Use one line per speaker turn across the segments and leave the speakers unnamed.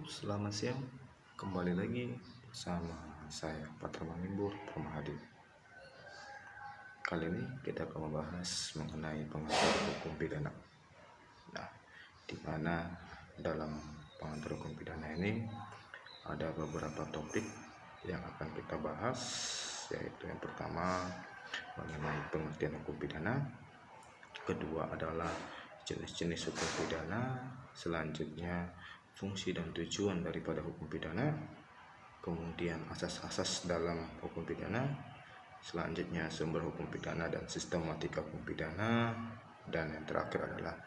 Selamat siang. Kembali lagi bersama saya Patra Mangimbur Permahadi. Kali ini kita akan membahas mengenai pengatur hukum pidana. Nah, di mana dalam pengatur hukum pidana ini ada beberapa topik yang akan kita bahas, yaitu yang pertama mengenai pengertian hukum pidana, kedua adalah jenis-jenis hukum pidana, selanjutnya fungsi dan tujuan daripada hukum pidana, kemudian asas-asas dalam hukum pidana, selanjutnya sumber hukum pidana dan sistematika hukum pidana, dan yang terakhir adalah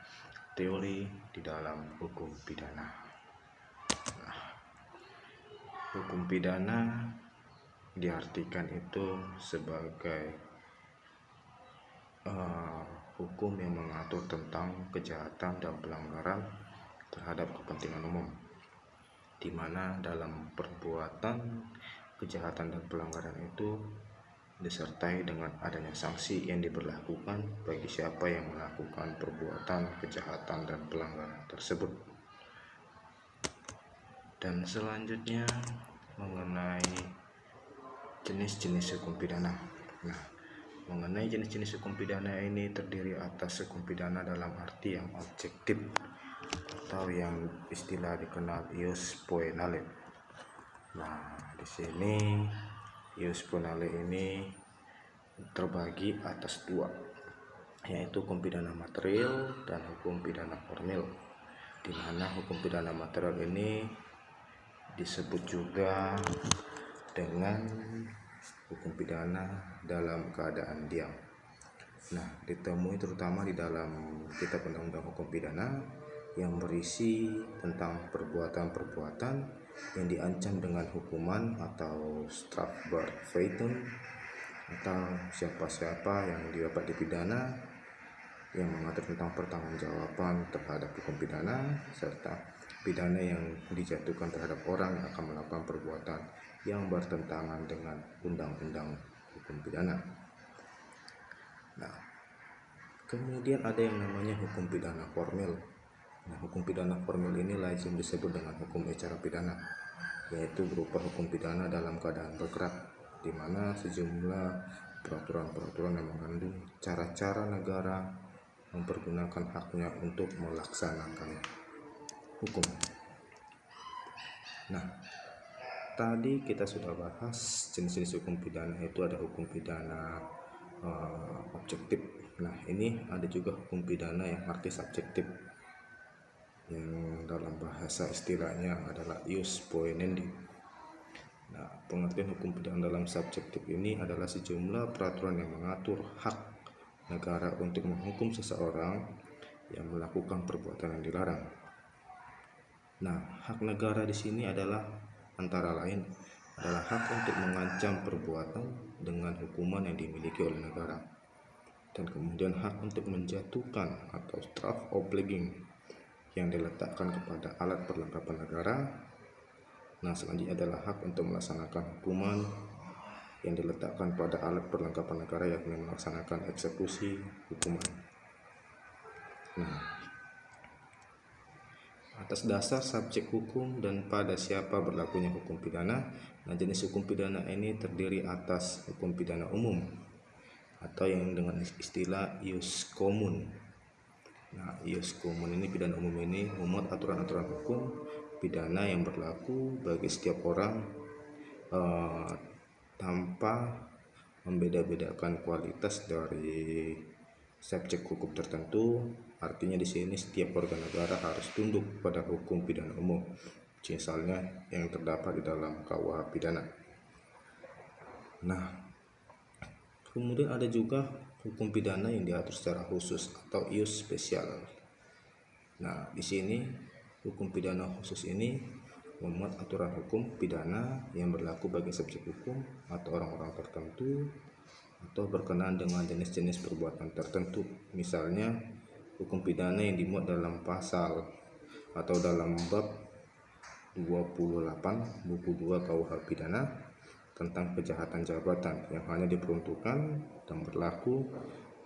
teori di dalam hukum pidana. Nah, hukum pidana diartikan itu sebagai hukum yang mengatur tentang kejahatan dan pelanggaran terhadap kepentingan umum, di mana dalam perbuatan kejahatan dan pelanggaran itu disertai dengan adanya sanksi yang diberlakukan bagi siapa yang melakukan perbuatan kejahatan dan pelanggaran tersebut. Dan selanjutnya mengenai jenis-jenis hukum pidana. Nah, mengenai jenis-jenis hukum pidana ini terdiri atas hukum pidana dalam arti yang objektif atau yang istilah dikenal ius poenale. Nah, di sini ius poenale ini terbagi atas dua, yaitu hukum pidana material dan hukum pidana formil. Di mana hukum pidana material ini disebut juga dengan hukum pidana dalam keadaan diam. Nah, ditemui terutama di dalam Kitab Undang-Undang Hukum Pidana yang berisi tentang perbuatan-perbuatan yang diancam dengan hukuman atau strafbarfeiten, atau siapa-siapa yang dapat dipidana, yang mengatur tentang pertanggungjawaban terhadap hukum pidana, serta pidana yang dijatuhkan terhadap orang yang akan melakukan perbuatan yang bertentangan dengan undang-undang hukum pidana. Nah, kemudian ada yang namanya hukum pidana formil. Nah, hukum pidana formil ini lazim disebut dengan hukum acara pidana, yaitu berupa hukum pidana dalam keadaan bergerak, di mana sejumlah peraturan-peraturan yang mengandung cara-cara negara mempergunakan haknya untuk melaksanakan hukum. Nah, tadi kita sudah bahas jenis-jenis hukum pidana, itu ada hukum pidana objektif. Nah, ini ada juga hukum pidana yang arti subjektif, yang dalam bahasa istilahnya adalah ius poenendi. Nah, pengertian hukum pidana dalam subjektif ini adalah sejumlah peraturan yang mengatur hak negara untuk menghukum seseorang yang melakukan perbuatan yang dilarang. Nah, hak negara di sini adalah antara lain adalah hak untuk mengancam perbuatan dengan hukuman yang dimiliki oleh negara, dan kemudian hak untuk menjatuhkan atau strafobliging yang diletakkan kepada alat perlengkapan negara. Nah, selanjutnya adalah hak untuk melaksanakan hukuman yang diletakkan pada alat perlengkapan negara, yakni melaksanakan eksekusi hukuman. Nah, atas dasar subjek hukum dan pada siapa berlakunya hukum pidana. Nah, jenis hukum pidana ini terdiri atas hukum pidana umum atau yang dengan istilah ius commun. Nah, ius commun ini, pidana umum ini memuat aturan-aturan hukum pidana yang berlaku bagi setiap orang tanpa membeda-bedakan kualitas dari subjek hukum tertentu. Artinya di sini setiap warga negara harus tunduk pada hukum pidana umum, misalnya yang terdapat di dalam KUH pidana. Nah, kemudian ada juga hukum pidana yang diatur secara khusus atau ius spesial. Nah, di sini hukum pidana khusus ini memuat aturan hukum pidana yang berlaku bagi subjek hukum atau orang-orang tertentu, atau berkenaan dengan jenis-jenis perbuatan tertentu. Misalnya hukum pidana yang dimuat dalam pasal atau dalam bab 28 buku 2 KUH pidana tentang kejahatan jabatan, yang hanya diperuntukkan dan berlaku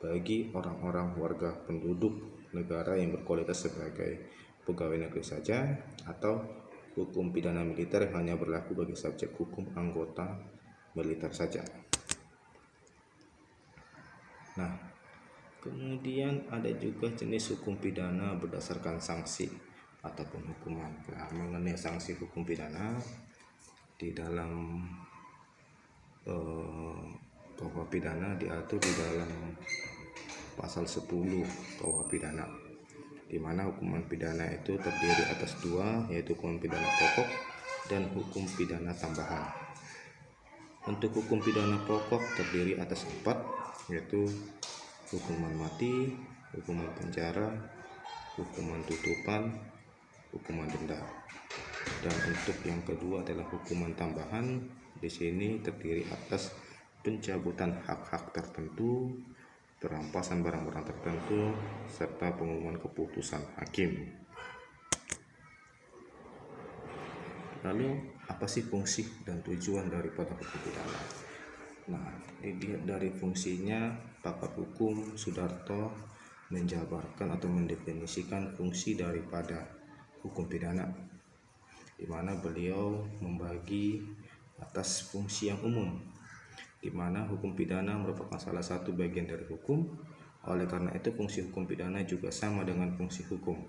bagi orang-orang warga penduduk negara yang berkualitas sebagai pegawai negeri saja, atau hukum pidana militer hanya berlaku bagi subjek hukum anggota militer saja. Nah, kemudian ada juga jenis hukum pidana berdasarkan sanksi ataupun hukuman. Nah, mengenai sanksi hukum pidana di dalam KUH pidana diatur di dalam pasal 10 KUH pidana, di mana hukuman pidana itu terdiri atas dua, yaitu hukuman pidana pokok dan hukum pidana tambahan. Untuk hukum pidana pokok terdiri atas 4, yaitu hukuman mati, hukuman penjara, hukuman tutupan, hukuman denda. Dan untuk yang kedua adalah hukuman tambahan. Di sini terdiri atas pencabutan hak-hak tertentu, perampasan barang-barang tertentu, serta pengumuman keputusan hakim. Lalu apa sih fungsi dan tujuan daripada hukum pidana? Nah, dilihat dari fungsinya, pakar hukum Sudarto menjabarkan atau mendefinisikan fungsi daripada hukum pidana, di mana beliau membagi atas fungsi yang umum, di mana hukum pidana merupakan salah satu bagian dari hukum. Oleh karena itu, fungsi hukum pidana juga sama dengan fungsi hukum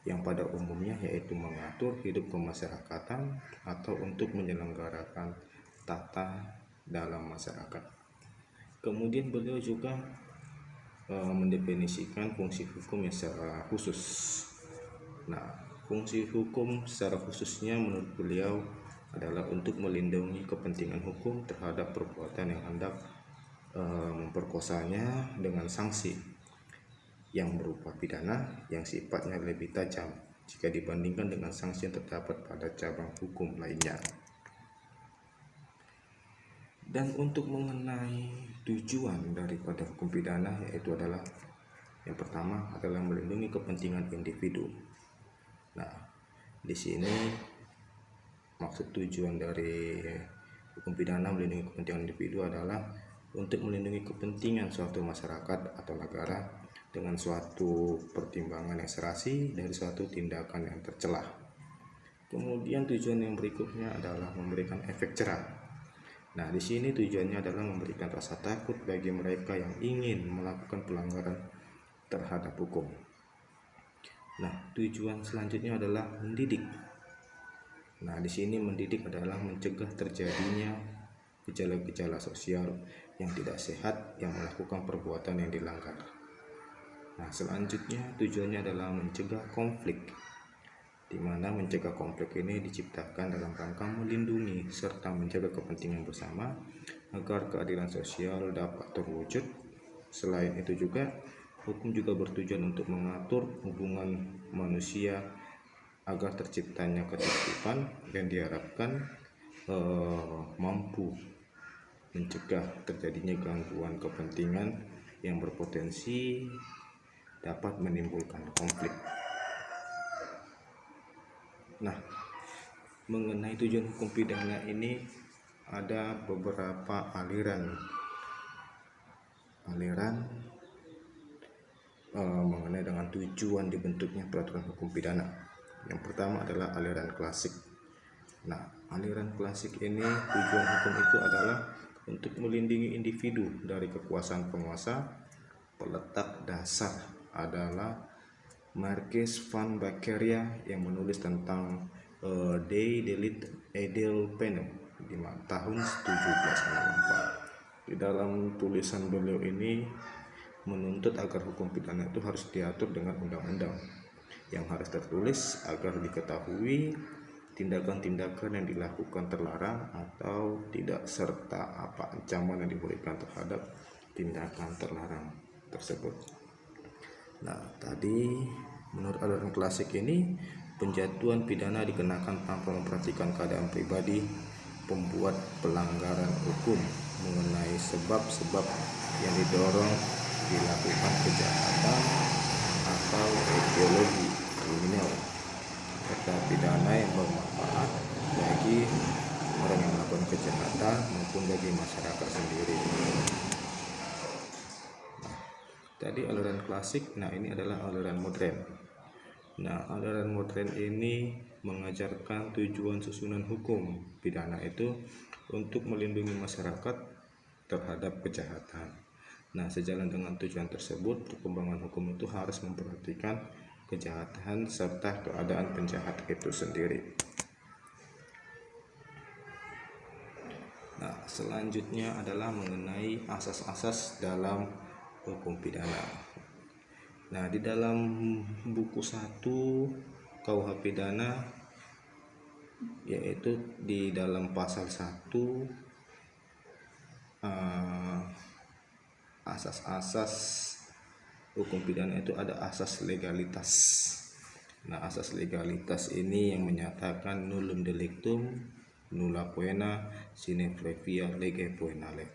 yang pada umumnya yaitu mengatur hidup kemasyarakatan atau untuk menyelenggarakan tata dalam masyarakat. Kemudian beliau juga mendefinisikan fungsi hukum yang secara khusus. Nah, fungsi hukum secara khususnya menurut beliau adalah untuk melindungi kepentingan hukum terhadap perbuatan yang hendak memperkosanya dengan sanksi yang berupa pidana yang sifatnya lebih tajam jika dibandingkan dengan sanksi yang terdapat pada cabang hukum lainnya. Dan untuk mengenai tujuan daripada hukum pidana, yaitu adalah yang pertama adalah melindungi kepentingan individu. Nah, di sini maksud tujuan dari hukum pidana melindungi kepentingan individu adalah untuk melindungi kepentingan suatu masyarakat atau negara dengan suatu pertimbangan yang serasi dari suatu tindakan yang tercelah. Kemudian tujuan yang berikutnya adalah memberikan efek jerah. Nah, di sini tujuannya adalah memberikan rasa takut bagi mereka yang ingin melakukan pelanggaran terhadap hukum. Nah, tujuan selanjutnya adalah mendidik. Nah, di sini mendidik adalah mencegah terjadinya gejala-gejala sosial yang tidak sehat yang melakukan perbuatan yang dilanggar. Nah, selanjutnya tujuannya adalah mencegah konflik, di mana mencegah konflik ini diciptakan dalam rangka melindungi serta menjaga kepentingan bersama agar keadilan sosial dapat terwujud. Selain itu juga, hukum juga bertujuan untuk mengatur hubungan manusia agar terciptanya ketertiban yang diharapkan mampu mencegah terjadinya gangguan kepentingan yang berpotensi dapat menimbulkan konflik. Nah, mengenai tujuan hukum pidana ini ada beberapa aliran mengenai dengan tujuan dibentuknya peraturan hukum pidana. Yang pertama adalah aliran klasik. Nah, aliran klasik ini tujuan hukum itu adalah untuk melindungi individu dari kekuasaan penguasa. Peletak dasar adalah Marquis van Beccaria yang menulis tentang De Delite Edel Penum di tahun 1764. Di dalam tulisan beliau ini menuntut agar hukum pidana itu harus diatur dengan undang-undang yang harus tertulis agar diketahui tindakan-tindakan yang dilakukan terlarang atau tidak, serta apa ancaman yang diberikan terhadap tindakan terlarang tersebut. Nah, tadi menurut aliran klasik ini, penjatuhan pidana dikenakan tanpa memperhatikan keadaan pribadi pembuat pelanggaran hukum mengenai sebab-sebab yang didorong dilakukan kejahatan atau ideologi kriminal, serta pidana yang bermanfaat bagi orang yang melakukan kejahatan maupun bagi masyarakat sendiri. Tadi aliran klasik, nah ini adalah aliran modern. Nah, aliran modern ini mengajarkan tujuan susunan hukum pidana itu untuk melindungi masyarakat terhadap kejahatan. Nah, sejalan dengan tujuan tersebut, perkembangan hukum itu harus memperhatikan kejahatan serta keadaan penjahat itu sendiri. Nah, selanjutnya adalah mengenai asas-asas dalam hukum pidana. Nah, di dalam buku 1 KUH pidana, yaitu di dalam pasal 1 asas-asas hukum pidana itu ada asas legalitas. Nah, asas legalitas ini yang menyatakan nullum delictum nulla poena sine previa lege poenale,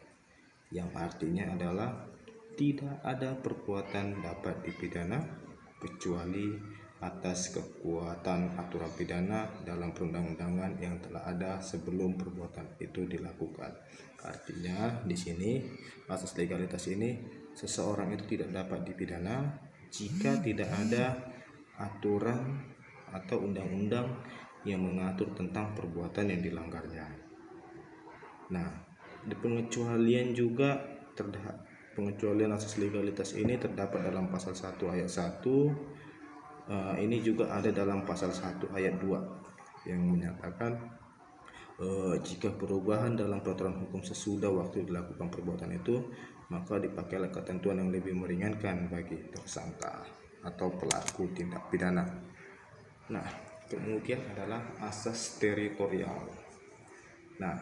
yang artinya adalah tidak ada perbuatan dapat dipidana kecuali atas kekuatan aturan pidana dalam perundang-undangan yang telah ada sebelum perbuatan itu dilakukan. Artinya di sini asas legalitas ini, seseorang itu tidak dapat dipidana jika tidak ada aturan atau undang-undang yang mengatur tentang perbuatan yang dilanggarnya. Nah, di pengecualian juga pengecualian asas legalitas ini terdapat dalam pasal 1 ayat 1. Ini juga ada dalam pasal 1 ayat 2 yang menyatakan jika perubahan dalam peraturan hukum sesudah waktu dilakukan perbuatan itu, maka dipakailah ketentuan yang lebih meringankan bagi tersangka atau pelaku tindak pidana. Nah, kemudian adalah asas teritorial. Nah,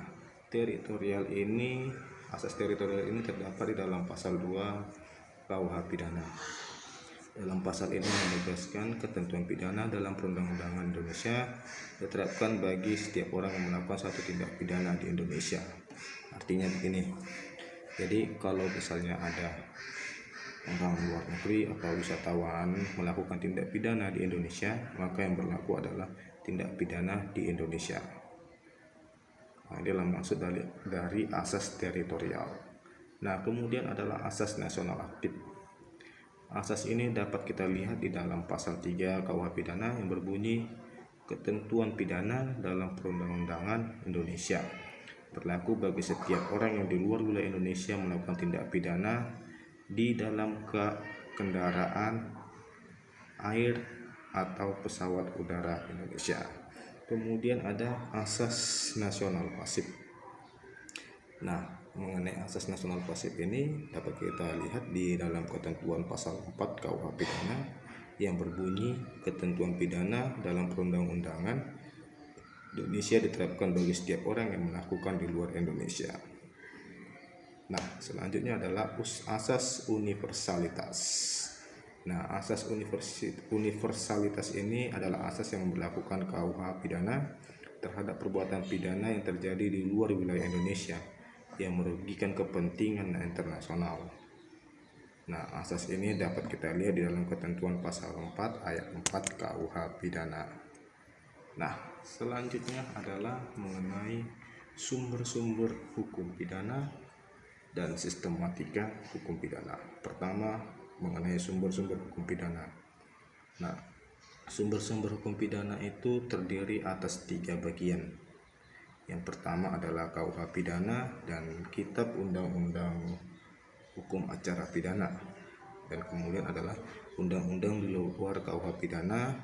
asas teritorial ini terdapat di dalam pasal 2 KUH pidana. Dalam pasal ini menegaskan ketentuan pidana dalam perundang-undangan Indonesia diterapkan bagi setiap orang yang melakukan suatu tindak pidana di Indonesia. Artinya begini, jadi kalau misalnya ada orang luar negeri atau wisatawan melakukan tindak pidana di Indonesia, maka yang berlaku adalah tindak pidana di Indonesia. Nah, inilah maksud dari asas teritorial. Nah, kemudian adalah asas nasional aktif. Asas ini dapat kita lihat di dalam pasal 3 KUH pidana yang berbunyi ketentuan pidana dalam perundang-undangan Indonesia berlaku bagi setiap orang yang di luar wilayah Indonesia melakukan tindak pidana di dalam kendaraan air atau pesawat udara Indonesia. Kemudian ada asas nasional pasif. Nah, mengenai asas nasional pasif ini dapat kita lihat di dalam ketentuan pasal 4 KUH pidana yang berbunyi ketentuan pidana dalam perundang-undangan Indonesia diterapkan bagi setiap orang yang melakukan di luar Indonesia. Nah, selanjutnya adalah asas universalitas. Nah, asas universalitas ini adalah asas yang memberlakukan KUH pidana terhadap perbuatan pidana yang terjadi di luar wilayah Indonesia yang merugikan kepentingan internasional. Nah, asas ini dapat kita lihat di dalam ketentuan pasal 4 ayat 4 KUH pidana. Nah, selanjutnya adalah mengenai sumber-sumber hukum pidana dan sistematika hukum pidana. Pertama, mengenai sumber-sumber hukum pidana. Nah, sumber-sumber hukum pidana itu terdiri atas 3 bagian. Yang pertama adalah KUH pidana dan Kitab Undang-Undang Hukum Acara Pidana. Dan kemudian adalah undang-undang di luar KUH pidana.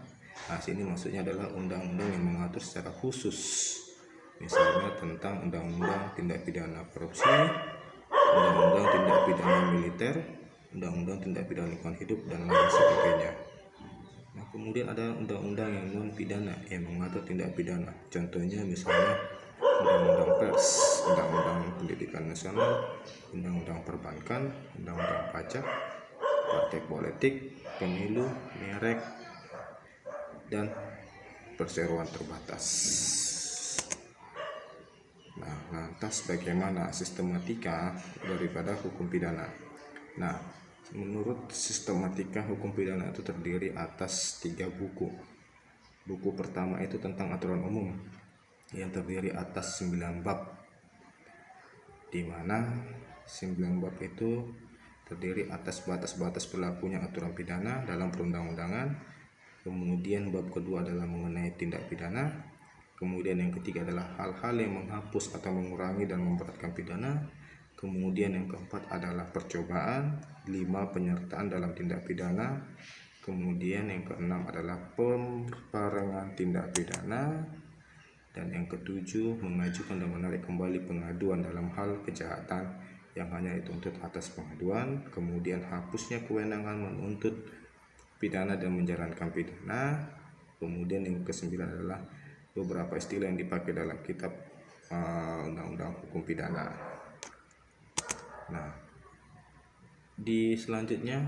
Nah, sini maksudnya adalah undang-undang yang mengatur secara khusus, misalnya tentang undang-undang tindak pidana korupsi, undang-undang tindak pidana militer, undang-undang tindak pidana lingkungan hidup, dan lain sebagainya. Nah, kemudian ada undang-undang yang non pidana yang mengatur tindak pidana. Contohnya misalnya undang-undang pers, undang-undang pendidikan nasional, undang-undang perbankan, undang-undang pajak, partai politik, pemilu, merek, dan perseroan terbatas. Nah, lantas bagaimana sistematika daripada hukum pidana? Nah, menurut sistematika hukum pidana itu terdiri atas 3 buku. Buku pertama itu tentang aturan umum yang terdiri atas 9 bab, di mana 9 bab itu terdiri atas batas-batas berlakunya aturan pidana dalam perundang-undangan, Kemudian bab kedua adalah mengenai tindak pidana. Kemudian yang ketiga adalah hal-hal yang menghapus atau mengurangi dan memberatkan pidana. Kemudian yang keempat adalah percobaan. 5. Penyertaan dalam tindak pidana. Kemudian yang keenam adalah pembarengan tindak pidana. Dan yang ketujuh, mengajukan dan menarik kembali pengaduan dalam hal kejahatan yang hanya dituntut atas pengaduan. Kemudian hapusnya kewenangan menuntut pidana dan menjalankan pidana. Kemudian yang kesembilan adalah beberapa istilah yang dipakai dalam kitab undang-undang hukum pidana. Nah, di selanjutnya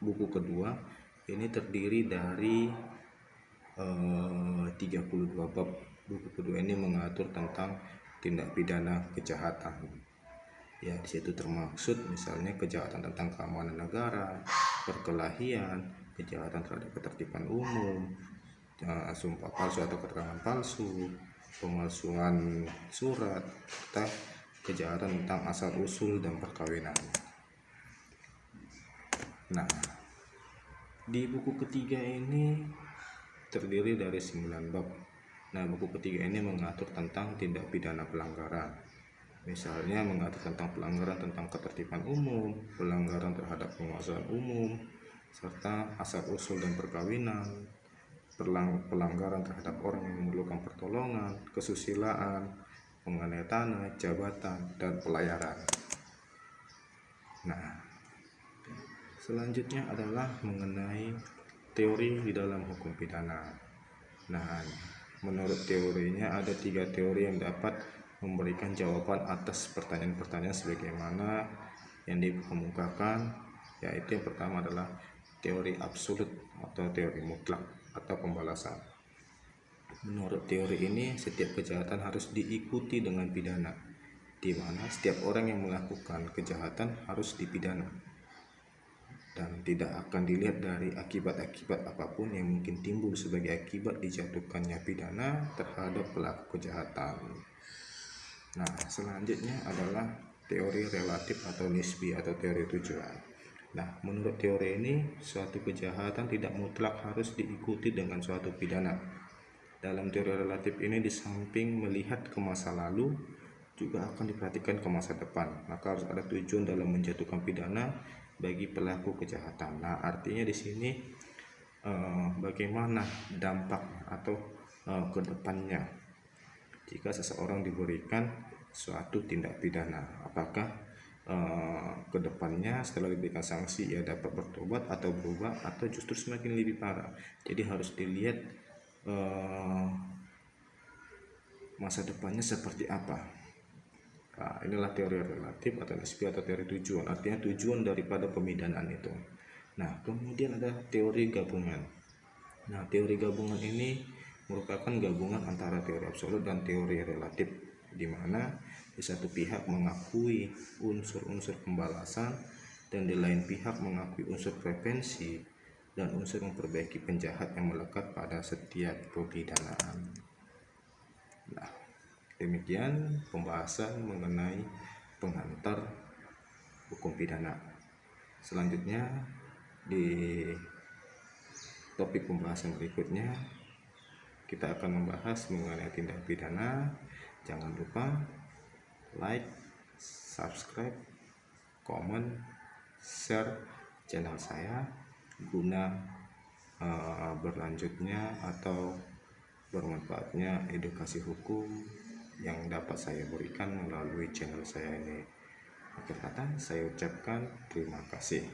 buku kedua ini terdiri dari 32 bab. Buku kedua ini mengatur tentang tindak pidana kejahatan. Ya, di situ termaksud misalnya kejahatan tentang keamanan negara, perkelahian, kejahatan terhadap ketertiban umum, sumpah palsu atau keterangan palsu, pemalsuan surat, kejahatan tentang asal usul dan perkawinan. Nah, di buku ketiga ini terdiri dari 9 bab. Nah, buku ketiga ini mengatur tentang tindak pidana pelanggaran. Misalnya mengatur tentang pelanggaran tentang ketertiban umum, pelanggaran terhadap penguasaan umum, serta asal usul dan perkawinan, pelanggaran terhadap orang yang memerlukan pertolongan, kesusilaan, mengenai tanah, jabatan, dan pelayaran. Nah, selanjutnya adalah mengenai teori di dalam hukum pidana. Nah, menurut teorinya ada 3 teori yang dapat memberikan jawaban atas pertanyaan-pertanyaan sebagaimana yang dikemukakan, yaitu yang pertama adalah teori absolut atau teori mutlak atau pembalasan. Menurut teori ini, setiap kejahatan harus diikuti dengan pidana, di mana setiap orang yang melakukan kejahatan harus dipidana dan tidak akan dilihat dari akibat-akibat apapun yang mungkin timbul sebagai akibat dijatuhkannya pidana terhadap pelaku kejahatan. Nah, selanjutnya adalah teori relatif atau nisbi atau teori tujuan. Nah, menurut teori ini, suatu kejahatan tidak mutlak harus diikuti dengan suatu pidana. Dalam teori relatif ini, di samping melihat ke masa lalu, juga akan diperhatikan ke masa depan. Maka harus ada tujuan dalam menjatuhkan pidana bagi pelaku kejahatan. Nah, artinya di sini bagaimana dampak atau kedepannya jika seseorang diberikan suatu tindak pidana, apakah kedepannya setelah diberikan sanksi ia dapat bertobat atau berubah atau justru semakin lebih parah. Jadi harus dilihat masa depannya seperti apa. Nah, inilah teori relatif atau nisbi atau teori tujuan, artinya tujuan daripada pemidanaan itu. Nah, kemudian ada teori gabungan. Nah, teori gabungan ini merupakan gabungan antara teori absolut dan teori relatif, di mana di satu pihak mengakui unsur-unsur pembalasan dan di lain pihak mengakui unsur prevensi dan unsur memperbaiki penjahat yang melekat pada setiap pemidanaan. Nah, demikian pembahasan mengenai pengantar hukum pidana. Selanjutnya di topik pembahasan berikutnya kita akan membahas mengenai tindak pidana. Jangan lupa like, subscribe, komen, share channel saya guna berlanjutnya atau bermanfaatnya edukasi hukum yang dapat saya berikan melalui channel saya ini. Akhir kata, saya ucapkan terima kasih.